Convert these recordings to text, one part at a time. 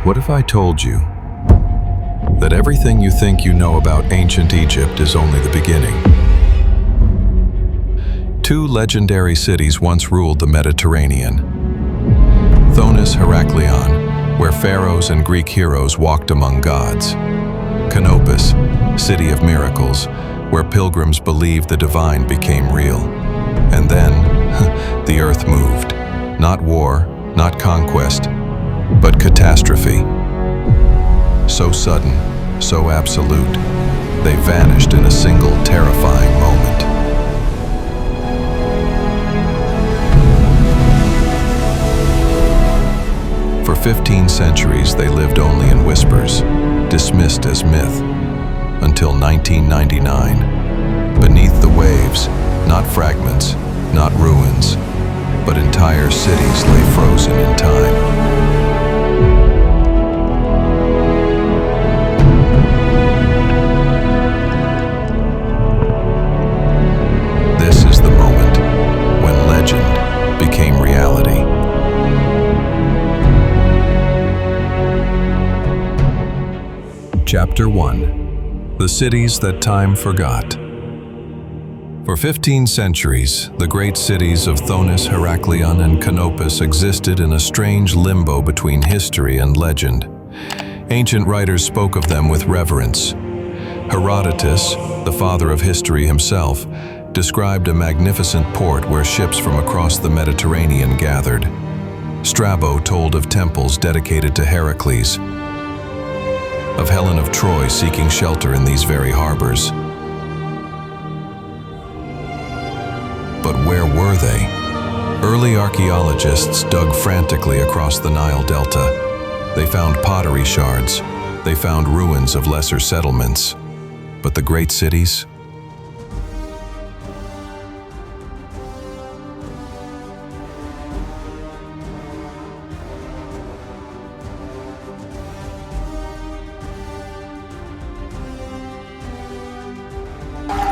What if I told you that everything you think you know about ancient Egypt is only the beginning? Two legendary cities once ruled the Mediterranean. Thonis-Heracleion, where pharaohs and Greek heroes walked among gods. Canopus, city of miracles, where pilgrims believed the divine became real. And then, the earth moved. Not war, not conquest, but catastrophe. So sudden, so absolute, they vanished in a single terrifying moment. For 15 centuries, they lived only in whispers, dismissed as myth, until 1999. Beneath the waves, not fragments, not ruins, but entire cities lay frozen in time. This is the moment when legend became reality. Chapter 1. The Cities That Time Forgot. For 15 centuries, the great cities of Thonis-Heracleion and Canopus existed in a strange limbo between history and legend. Ancient writers spoke of them with reverence. Herodotus, the father of history himself, described a magnificent port where ships from across the Mediterranean gathered. Strabo told of temples dedicated to Heracles, of Helen of Troy seeking shelter in these very harbors. But where were they? Early archaeologists dug frantically across the Nile Delta. They found pottery shards. They found ruins of lesser settlements. But the great cities?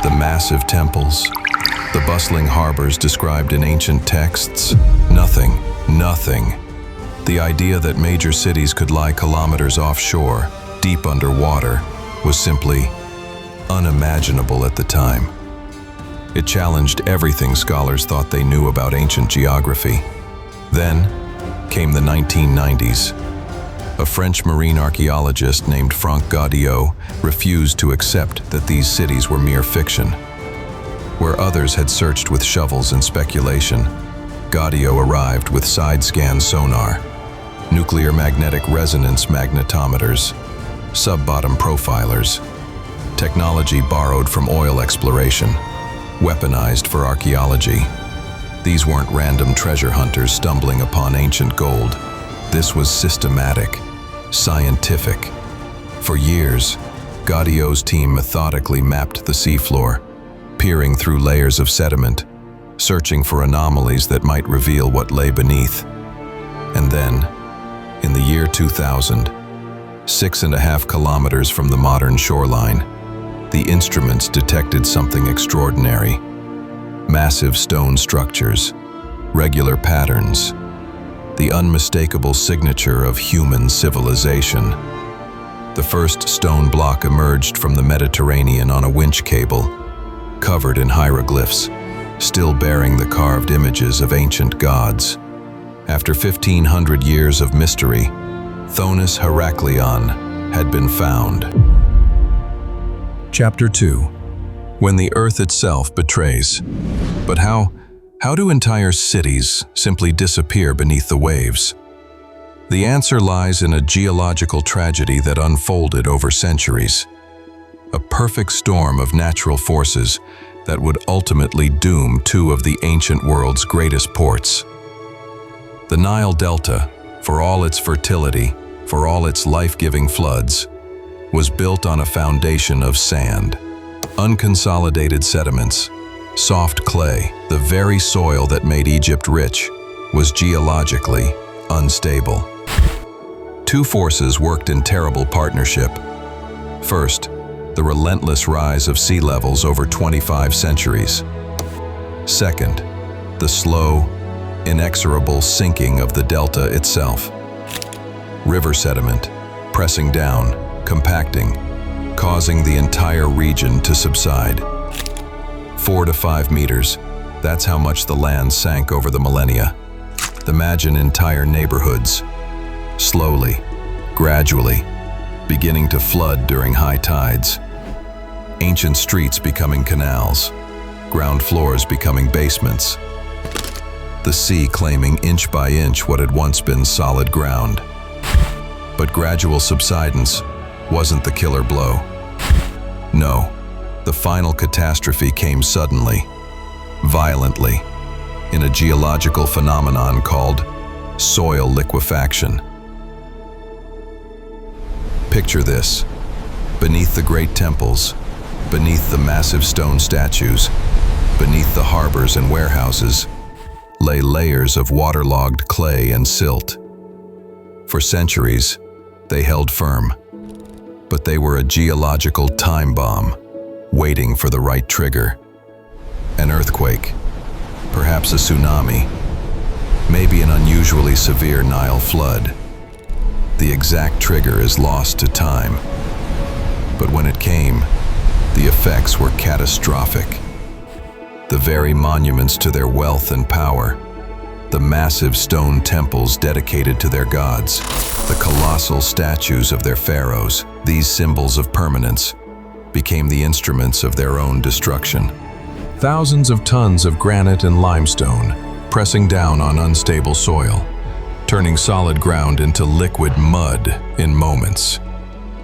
The massive temples, the bustling harbors described in ancient texts, nothing. The idea that major cities could lie kilometers offshore, deep underwater, was simply unimaginable at the time. It challenged everything scholars thought they knew about ancient geography. Then came the 1990s. A French marine archaeologist named Franck Gaudiot refused to accept that these cities were mere fiction. Where others had searched with shovels and speculation, Gaudiot arrived with side-scan sonar, nuclear magnetic resonance magnetometers, sub-bottom profilers, technology borrowed from oil exploration, weaponized for archaeology. These weren't random treasure hunters stumbling upon ancient gold. This was systematic, scientific. For years, Gaudiot's team methodically mapped the seafloor, peering through layers of sediment, searching for anomalies that might reveal what lay beneath. And then, in the year 2000, 6.5 kilometers from the modern shoreline, the instruments detected something extraordinary. Massive stone structures, regular patterns, the unmistakable signature of human civilization. The first stone block emerged from the Mediterranean on a winch cable, covered in hieroglyphs, still bearing the carved images of ancient gods. After 1,500 years of mystery, Thonis-Heracleion had been found. Chapter 2. When the earth itself betrays. But how do entire cities simply disappear beneath the waves? The answer lies in a geological tragedy that unfolded over centuries. A perfect storm of natural forces that would ultimately doom two of the ancient world's greatest ports. The Nile Delta, for all its fertility, for all its life-giving floods, was built on a foundation of sand, unconsolidated sediments, soft clay. The very soil that made Egypt rich was geologically unstable. Two forces worked in terrible partnership. First, the relentless rise of sea levels over 25 centuries. Second, the slow, inexorable sinking of the delta itself. river sediment, pressing down, compacting, causing the entire region to subside. 4 to 5 meters, that's how much the land sank over the millennia. Imagine entire neighborhoods, slowly, gradually, beginning to flood during high tides. Ancient streets becoming canals, ground floors becoming basements. The sea claiming inch by inch what had once been solid ground. But gradual subsidence wasn't the killer blow. No, the final catastrophe came suddenly, violently, in a geological phenomenon called soil liquefaction. Picture this: beneath the great temples, beneath the massive stone statues, beneath the harbors and warehouses, lay layers of waterlogged clay and silt. For centuries, they held firm, but they were a geological time bomb, waiting for the right trigger. An earthquake, perhaps a tsunami, maybe an unusually severe Nile flood. The exact trigger is lost to time. But when it came, the effects were catastrophic. The very monuments to their wealth and power, the massive stone temples dedicated to their gods, the colossal statues of their pharaohs, these symbols of permanence, became the instruments of their own destruction. Thousands of tons of granite and limestone, pressing down on unstable soil, turning solid ground into liquid mud in moments.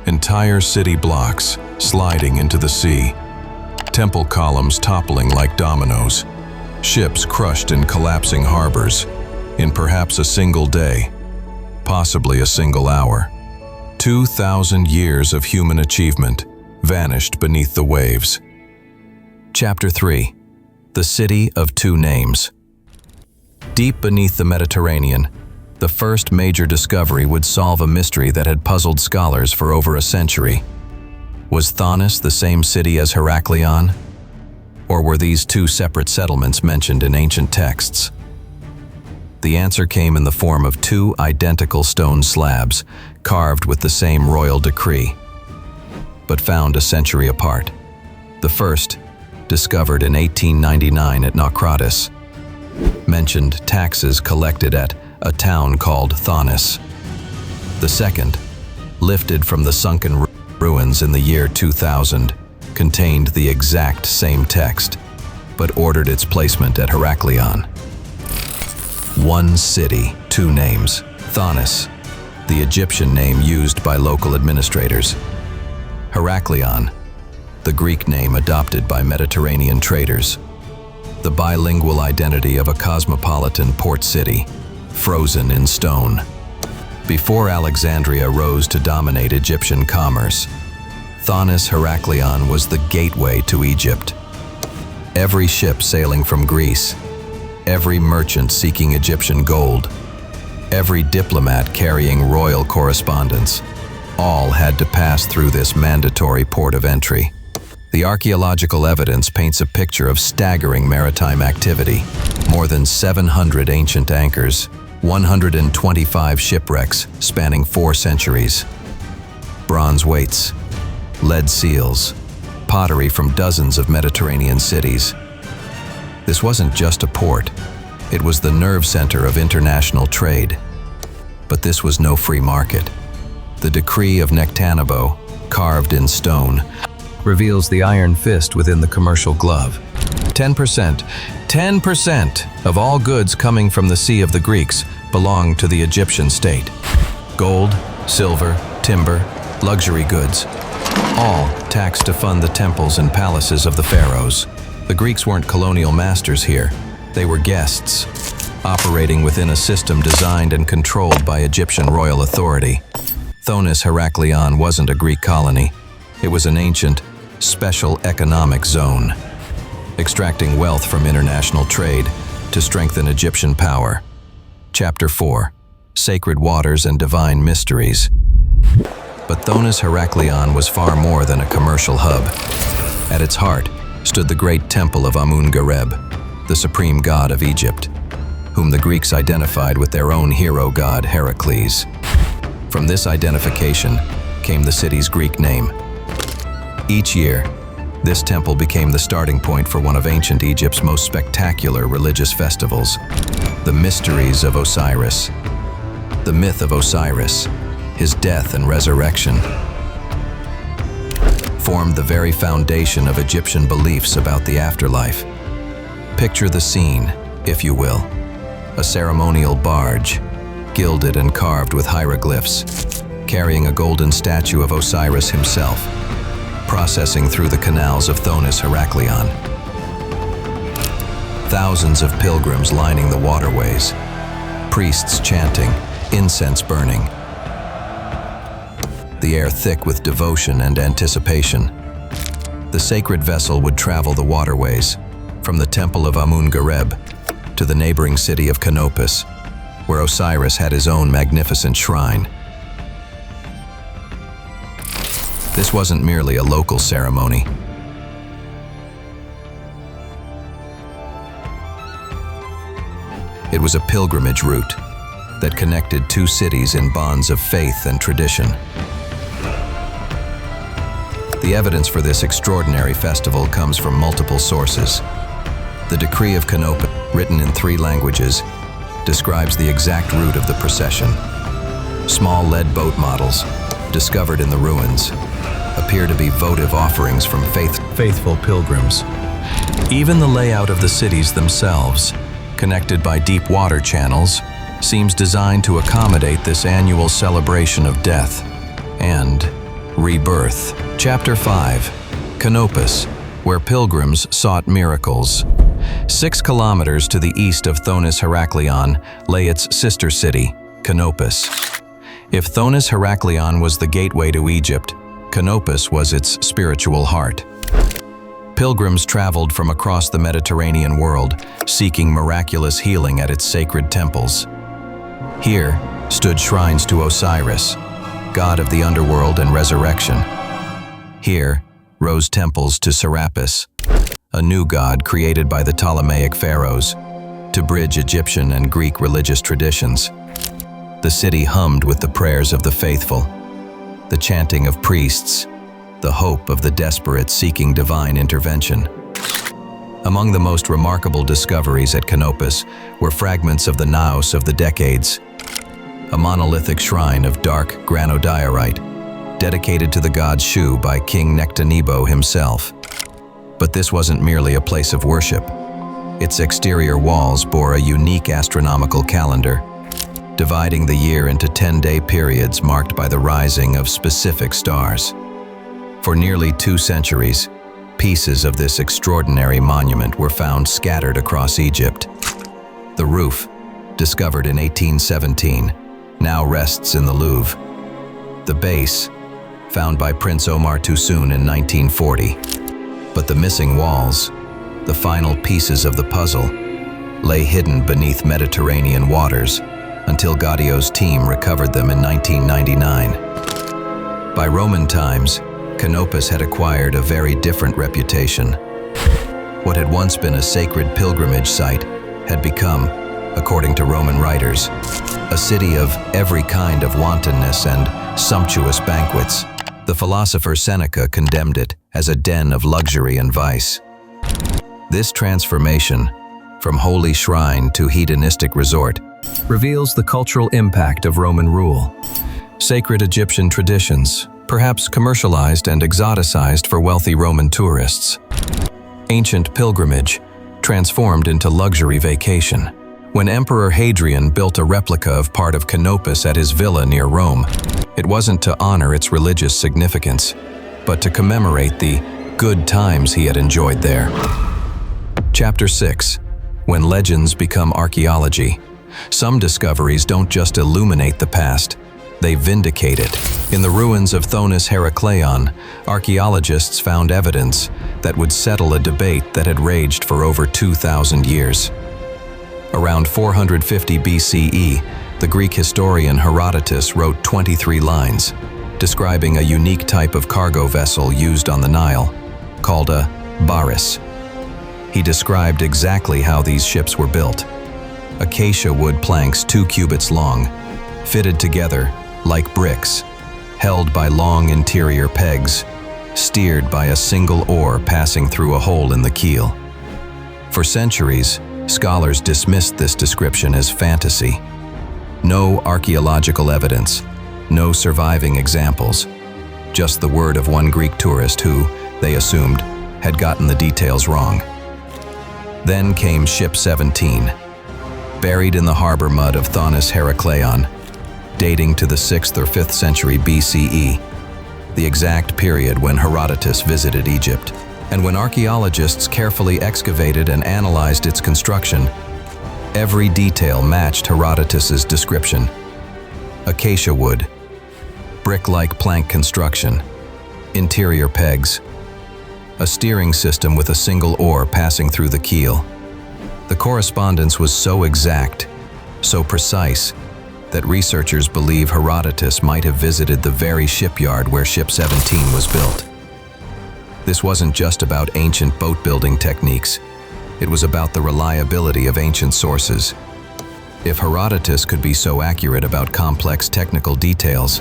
Entire city blocks sliding into the sea, temple columns toppling like dominoes, ships crushed in collapsing harbors, in perhaps a single day, possibly a single hour. 2,000 years of human achievement vanished beneath the waves. Chapter 3. The City of Two Names. Deep beneath the Mediterranean, the first major discovery would solve a mystery that had puzzled scholars for over a century. Was Thonis the same city as Heracleion? Or were these two separate settlements mentioned in ancient texts? The answer came in the form of two identical stone slabs, carved with the same royal decree, but found a century apart. The first, discovered in 1899 at Naucratis, mentioned taxes collected at a town called Thonis. The second, lifted from the sunken ruins in the year 2000, contained the exact same text, but ordered its placement at Heracleion. One city, two names. Thonis, the Egyptian name used by local administrators. Heracleion, the Greek name adopted by Mediterranean traders. The bilingual identity of a cosmopolitan port city, frozen in stone. Before Alexandria rose to dominate Egyptian commerce, Thonis-Heracleion was the gateway to Egypt. Every ship sailing from Greece, every merchant seeking Egyptian gold, every diplomat carrying royal correspondence, all had to pass through this mandatory port of entry. The archaeological evidence paints a picture of staggering maritime activity. More than 700 ancient anchors, 125 shipwrecks spanning 4 centuries, bronze weights, lead seals, pottery from dozens of Mediterranean cities. This wasn't just a port, it was the nerve center of international trade. But this was no free market. The decree of Nectanebo, carved in stone, reveals the iron fist within the commercial glove. 10% of all goods coming from the Sea of the Greeks belong to the Egyptian state. Gold, silver, timber, luxury goods, all taxed to fund the temples and palaces of the pharaohs. The Greeks weren't colonial masters here. They were guests, operating within a system designed and controlled by Egyptian royal authority. Thonis-Heracleion wasn't a Greek colony. It was an ancient, special economic zone, extracting wealth from international trade to strengthen Egyptian power. Chapter 4. Sacred Waters and Divine Mysteries. But Thonis-Heracleion was far more than a commercial hub. At its heart stood the great temple of Amun-Gareb, the supreme god of Egypt, whom the Greeks identified with their own hero god Heracles. From this identification came the city's Greek name. Each year, this temple became the starting point for one of ancient Egypt's most spectacular religious festivals, the Mysteries of Osiris. The myth of Osiris, his death and resurrection, formed the very foundation of Egyptian beliefs about the afterlife. Picture the scene, if you will. A ceremonial barge, gilded and carved with hieroglyphs, carrying a golden statue of Osiris himself, processing through the canals of Thonis-Heracleion. Thousands of pilgrims lining the waterways, priests chanting, incense burning, the air thick with devotion and anticipation. The sacred vessel would travel the waterways, from the temple of Amun-Gareb to the neighboring city of Canopus, where Osiris had his own magnificent shrine. This wasn't merely a local ceremony. It was a pilgrimage route that connected two cities in bonds of faith and tradition. The evidence for this extraordinary festival comes from multiple sources. The Decree of Canopus, written in 3 languages, describes the exact route of the procession. Small lead boat models, discovered in the ruins, appear to be votive offerings from faithful pilgrims. Even the layout of the cities themselves, connected by deep water channels, seems designed to accommodate this annual celebration of death and rebirth. Chapter 5. Canopus, where pilgrims sought miracles. 6 kilometers to the east of Thonis-Heracleion lay its sister city, Canopus. If Thonis-Heracleion was the gateway to Egypt, Canopus was its spiritual heart. Pilgrims traveled from across the Mediterranean world, seeking miraculous healing at its sacred temples. Here stood shrines to Osiris, god of the underworld and resurrection. Here rose temples to Serapis, a new god created by the Ptolemaic pharaohs to bridge Egyptian and Greek religious traditions. The city hummed with the prayers of the faithful, the chanting of priests, the hope of the desperate seeking divine intervention. Among the most remarkable discoveries at Canopus were fragments of the naos of the decades, a monolithic shrine of dark granodiorite, dedicated to the god Shu by King Nectanebo himself. But this wasn't merely a place of worship. Its exterior walls bore a unique astronomical calendar, dividing the year into 10-day periods marked by the rising of specific stars. For nearly 2 centuries, pieces of this extraordinary monument were found scattered across Egypt. The roof, discovered in 1817, now rests in the Louvre. The base, found by Prince Omar Toussoun in 1940. But the missing walls, the final pieces of the puzzle, lay hidden beneath Mediterranean waters until Gaudio's team recovered them in 1999. By Roman times, Canopus had acquired a very different reputation. What had once been a sacred pilgrimage site had become, according to Roman writers, a city of every kind of wantonness and sumptuous banquets. The philosopher Seneca condemned it as a den of luxury and vice. This transformation, from holy shrine to hedonistic resort, reveals the cultural impact of Roman rule. Sacred Egyptian traditions, perhaps commercialized and exoticized for wealthy Roman tourists. Ancient pilgrimage, transformed into luxury vacation. When Emperor Hadrian built a replica of part of Canopus at his villa near Rome, it wasn't to honor its religious significance, but to commemorate the good times he had enjoyed there. Chapter 6. When legends become archaeology. Some discoveries don't just illuminate the past, they vindicate it. In the ruins of Thonis-Heracleion, archaeologists found evidence that would settle a debate that had raged for over 2,000 years. Around 450 BCE, the Greek historian Herodotus wrote 23 lines, describing a unique type of cargo vessel used on the Nile, called a baris. He described exactly how these ships were built. Acacia wood planks 2 cubits long, fitted together like bricks, held by long interior pegs, steered by a single oar passing through a hole in the keel. For centuries, scholars dismissed this description as fantasy. No archaeological evidence, no surviving examples, just the word of one Greek tourist who, they assumed, had gotten the details wrong. Then came Ship 17, buried in the harbor mud of Thonis-Heracleion, dating to the 6th or 5th century BCE, the exact period when Herodotus visited Egypt. And when archaeologists carefully excavated and analyzed its construction, every detail matched Herodotus's description. Acacia wood, brick-like plank construction, interior pegs, a steering system with a single oar passing through the keel. The correspondence was so exact, so precise, that researchers believe Herodotus might have visited the very shipyard where Ship 17 was built. This wasn't just about ancient boat-building techniques. It was about the reliability of ancient sources. If Herodotus could be so accurate about complex technical details,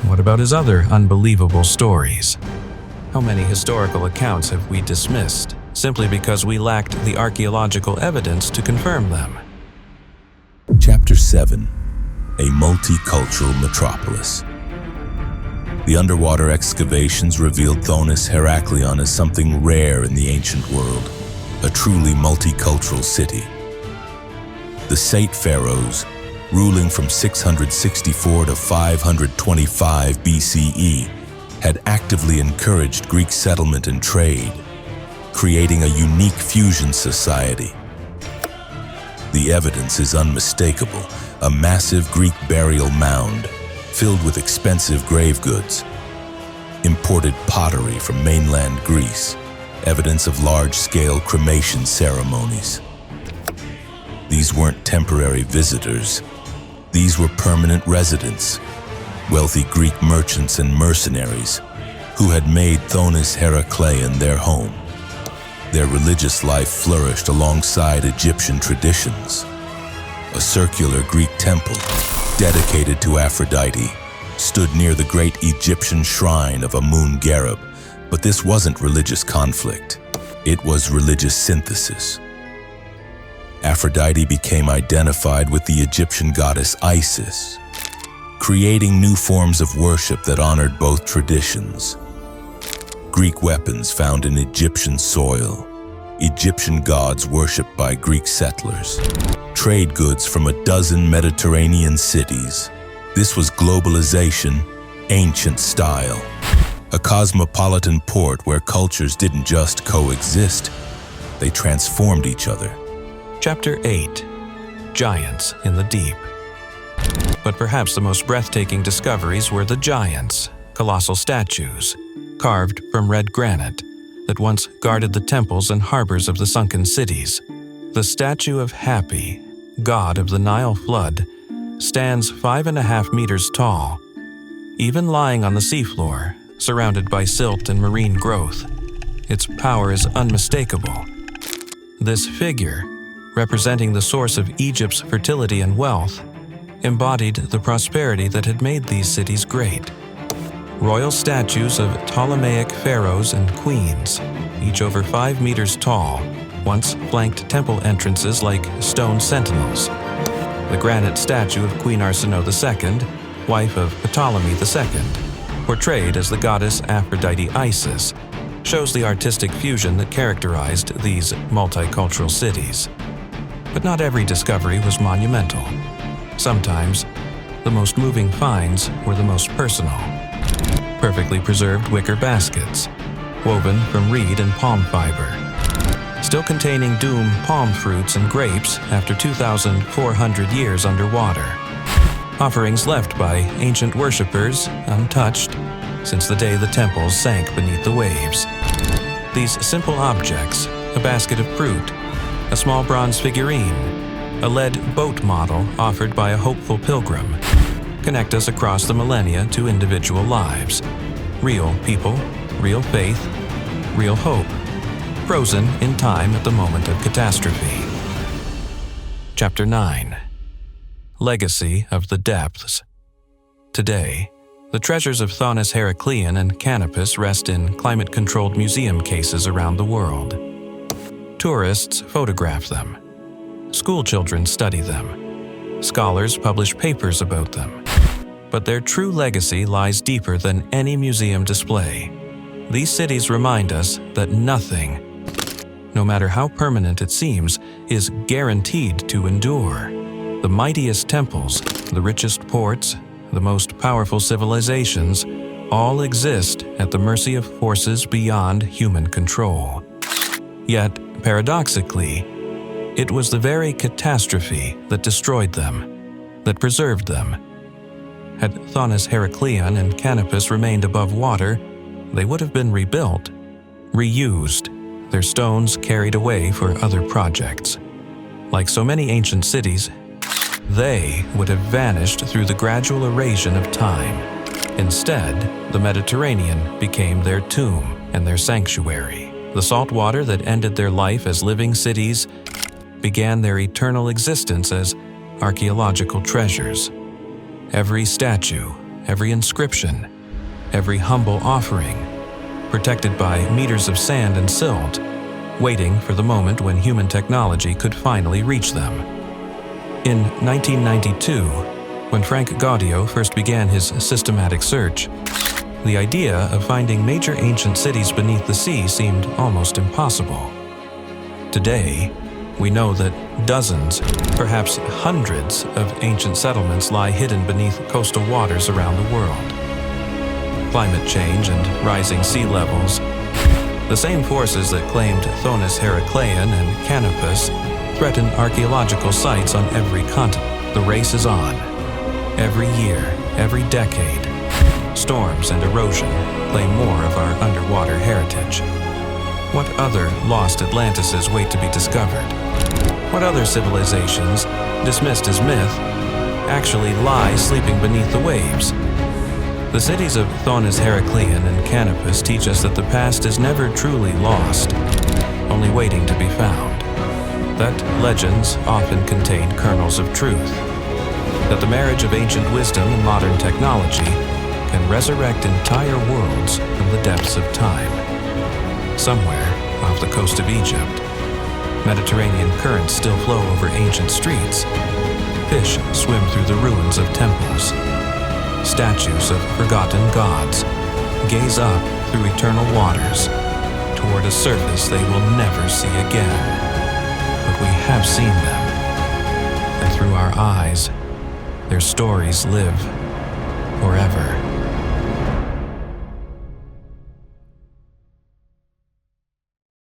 what about his other unbelievable stories? How many historical accounts have we dismissed simply because we lacked the archaeological evidence to confirm them? Chapter 7. A Multicultural Metropolis. The underwater excavations revealed Thonis-Heracleion as something rare in the ancient world, a truly multicultural city. The Sate pharaohs, ruling from 664 to 525 BCE, had actively encouraged Greek settlement and trade, creating a unique fusion society. The evidence is unmistakable, a massive Greek burial mound filled with expensive grave goods, imported pottery from mainland Greece, evidence of large-scale cremation ceremonies. These weren't temporary visitors. These were permanent residents, wealthy Greek merchants and mercenaries who had made Thonis-Heracleion their home. Their religious life flourished alongside Egyptian traditions. A circular Greek temple, dedicated to Aphrodite, stood near the great Egyptian shrine of Amun-Gareb, but this wasn't religious conflict. It was religious synthesis. Aphrodite became identified with the Egyptian goddess Isis, creating new forms of worship that honored both traditions. Greek weapons found in Egyptian soil, Egyptian gods worshipped by Greek settlers, trade goods from a dozen Mediterranean cities. This was globalization, ancient style, a cosmopolitan port where cultures didn't just coexist, they transformed each other. Chapter 8. Giants in the Deep. But perhaps the most breathtaking discoveries were the giants, colossal statues, carved from red granite, that once guarded the temples and harbors of the sunken cities. The statue of Hapi, god of the Nile flood, stands 5.5 meters tall. Even lying on the seafloor, surrounded by silt and marine growth, its power is unmistakable. This figure, representing the source of Egypt's fertility and wealth, embodied the prosperity that had made these cities great. Royal statues of Ptolemaic pharaohs and queens, each over 5 meters tall, once flanked temple entrances like stone sentinels. The granite statue of Queen Arsinoe II, wife of Ptolemy II, portrayed as the goddess Aphrodite Isis, shows the artistic fusion that characterized these multicultural cities. But not every discovery was monumental. Sometimes, the most moving finds were the most personal. Perfectly preserved wicker baskets, woven from reed and palm fiber, still containing doomed palm fruits and grapes after 2,400 years underwater. Offerings left by ancient worshippers untouched since the day the temples sank beneath the waves. These simple objects, a basket of fruit, a small bronze figurine, a lead boat model offered by a hopeful pilgrim, connect us across the millennia to individual lives. Real people, real faith, real hope, frozen in time at the moment of catastrophe. Chapter 9. Legacy of the Depths. Today, the treasures of Thonis-Heracleion and Canopus rest in climate-controlled museum cases around the world. Tourists photograph them. Schoolchildren study them. Scholars publish papers about them. But their true legacy lies deeper than any museum display. These cities remind us that nothing, no matter how permanent it seems, is guaranteed to endure. The mightiest temples, the richest ports, the most powerful civilizations, all exist at the mercy of forces beyond human control. Yet, paradoxically, it was the very catastrophe that destroyed them, that preserved them. Had Thonis-Heracleion and Canopus remained above water, they would have been rebuilt, reused, their stones carried away for other projects. Like so many ancient cities, they would have vanished through the gradual erosion of time. Instead, the Mediterranean became their tomb and their sanctuary. The salt water that ended their life as living cities began their eternal existence as archaeological treasures. Every statue, every inscription, every humble offering, protected by meters of sand and silt, waiting for the moment when human technology could finally reach them. In 1992, when Frank Gaudio first began his systematic search, the idea of finding major ancient cities beneath the sea seemed almost impossible. Today, we know that dozens, perhaps hundreds of ancient settlements lie hidden beneath coastal waters around the world. Climate change and rising sea levels, the same forces that claimed Thonis-Heracleion and Canopus, threaten archaeological sites on every continent. The race is on. Every year, every decade, storms and erosion claim more of our underwater heritage. What other lost Atlantises wait to be discovered? What other civilizations, dismissed as myth, actually lie sleeping beneath the waves? The cities of Thonis-Heracleion and Canopus teach us that the past is never truly lost, only waiting to be found. That legends often contain kernels of truth. That the marriage of ancient wisdom and modern technology can resurrect entire worlds from the depths of time. Somewhere off the coast of Egypt, Mediterranean currents still flow over ancient streets. Fish swim through the ruins of temples. Statues of forgotten gods gaze up through eternal waters toward a surface they will never see again. But we have seen them, and through our eyes, their stories live